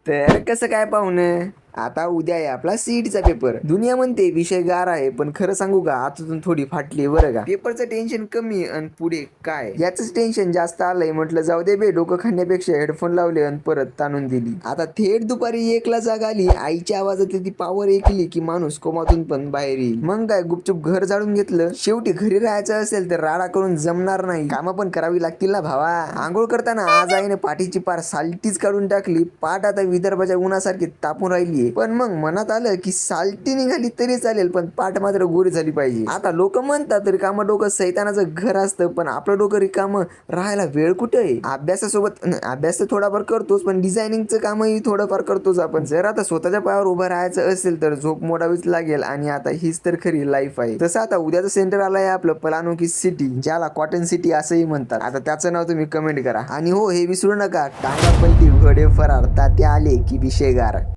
तर कसं काय पाहुणं, आता उद्या आहे आपला सीईटीचा पेपर. दुनिया म्हणते विषय गार आहे, पण खरं सांगू का आतून थोडी फाटली बरं का. पेपरचं टेन्शन कमी आणि पुढे काय याच टेन्शन जास्त आलंय. म्हटलं जाऊ दे बे, डोकं खाण्यापेक्षा हेडफोन लावले आणि परत ताणून दिली. आता थेट दुपारी 1ला जाग आली. आईच्या आवाजात ती पावर ऐकली की माणूस कोमातून पण बाहेर येईल. मग काय गुपचूप घर जाळून घेतलं. शेवटी घरी राहायचं असेल तर राडा करून जमणार नाही, कामं पण करावी लागतील ना भावा. आंघोळ करताना आज आईने पाठीची पार साल्टीच काढून टाकली. पाठ आता विदर्भाच्या उन्हासारखी तापून राहिली. पण मग मनात आलं की साल्टी निघाली तरी चालेल, पण पाठ मात्र गोरी झाली पाहिजे. आता लोक म्हणतात रिकामं डोकं सैतानाचं घर असतं, पण आपलं डोकं रिकामं राहायला वेळ कुठे आहे. अभ्यास तर थोडाफार करतोच, पण डिझायनिंगचं कामही थोडंफार करतोच आपण. जर आता स्वतःच्या पायावर उभं राहायचं असेल तर झोप मोडावीच लागेल. आणि आता हीच तर खरी लाईफ आहे. तसं आता उद्याचं सेंटर आलंय आपलं पलानुकी सिटी, ज्याला कॉटन सिटी असंही म्हणतात. आता त्याचं नाव तुम्ही कमेंट करा. आणि हो, हे विसरू नका, टांगा पलटी घोडे फरार, तात्या आले की विषय गार.